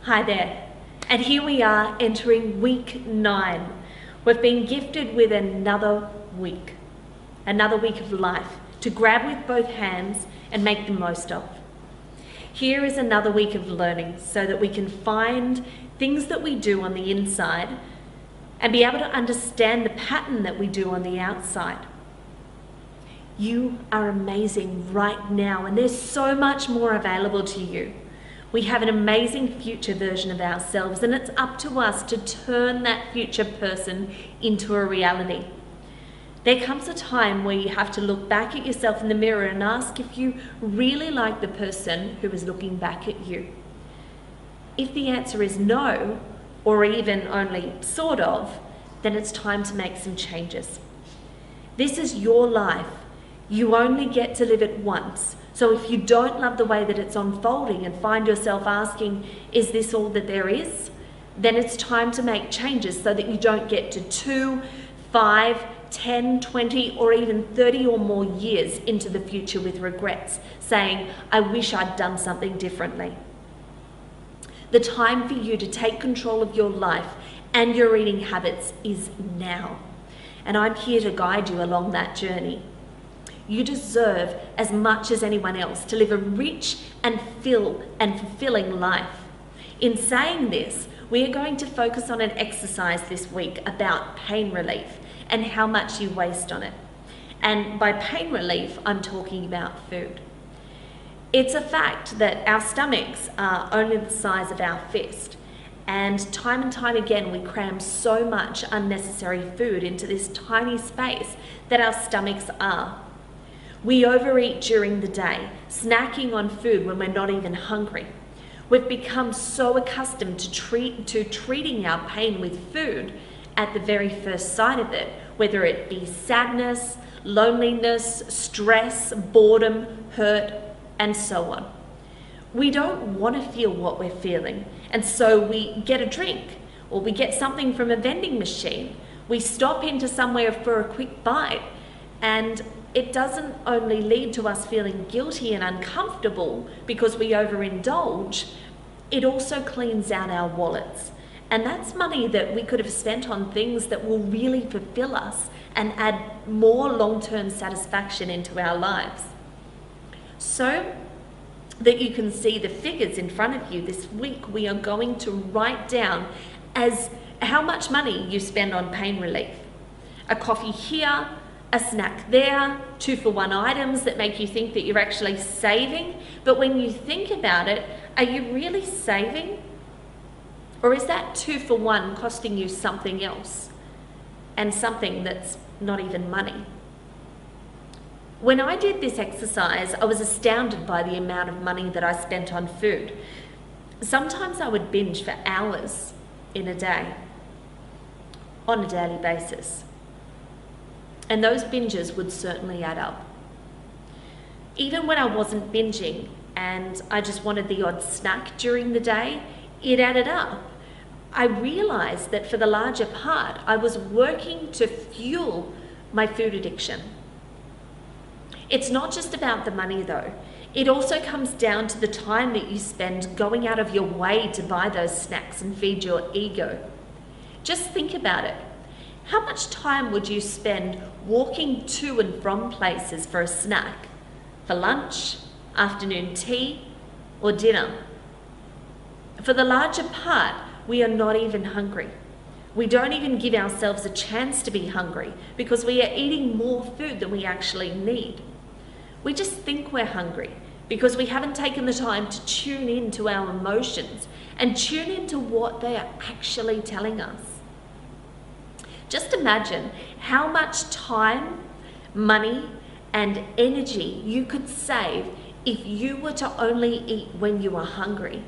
Hi there, and here we are entering week 9. We've been gifted with another week of life to grab with both hands and make the most of. Here is another week of learning so that we can find things that we do on the inside and be able to understand the pattern that we do on the outside. You are amazing right now, and there's so much more available to you. We have an amazing future version of ourselves, and it's up to us to turn that future person into a reality. There comes a time where you have to look back at yourself in the mirror and ask if you really like the person who is looking back at you. If the answer is no, or even only sort of, then it's time to make some changes. This is your life. You only get to live it once. So if you don't love the way that it's unfolding and find yourself asking, is this all that there is? Then it's time to make changes so that you don't get to 2, 5, 10, 20, or even 30 or more years into the future with regrets, saying, I wish I'd done something differently. The time for you to take control of your life and your eating habits is now. And I'm here to guide you along that journey. You deserve as much as anyone else to live a rich and fulfilling life. In saying this, we are going to focus on an exercise this week about pain relief and how much you waste on it. And by pain relief, I'm talking about food. It's a fact that our stomachs are only the size of our fist. And time again, we cram so much unnecessary food into this tiny space that our stomachs are. We overeat during the day, snacking on food when we're not even hungry. We've become so accustomed to treating our pain with food at the very first sight of it, whether it be sadness, loneliness, stress, boredom, hurt, and so on. We don't want to feel what we're feeling, and so we get a drink, or we get something from a vending machine. We stop into somewhere for a quick bite, and it doesn't only lead to us feeling guilty and uncomfortable because we overindulge, it also cleans out our wallets. And that's money that we could have spent on things that will really fulfill us and add more long-term satisfaction into our lives. So that you can see the figures in front of you this week, we are going to write down as how much money you spend on pain relief. A coffee here, a snack there, 2-for-1 items that make you think that you're actually saving. But when you think about it, are you really saving? Or is that 2-for-1 costing you something else, and something that's not even money? When I did this exercise, I was astounded by the amount of money that I spent on food. Sometimes I would binge for hours in a day, on a daily basis. And those binges would certainly add up. Even when I wasn't binging and I just wanted the odd snack during the day, it added up. I realized that for the larger part, I was working to fuel my food addiction. It's not just about the money though. It also comes down to the time that you spend going out of your way to buy those snacks and feed your ego. Just think about it. How much time would you spend walking to and from places for a snack, for lunch, afternoon tea, or dinner? For the larger part, we are not even hungry. We don't even give ourselves a chance to be hungry because we are eating more food than we actually need. We just think we're hungry because we haven't taken the time to tune into our emotions and tune into what they are actually telling us. Just imagine how much time, money, and energy you could save if you were to only eat when you are hungry,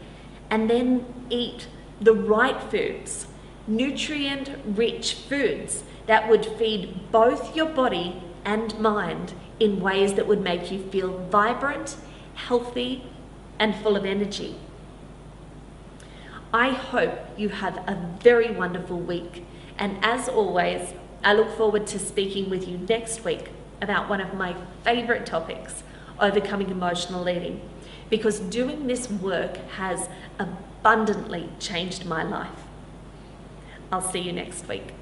and then eat the right foods, nutrient-rich foods that would feed both your body and mind in ways that would make you feel vibrant, healthy, and full of energy. I hope you have a very wonderful week. And as always, I look forward to speaking with you next week about one of my favorite topics, overcoming emotional eating. because doing this work has abundantly changed my life. I'll see you next week.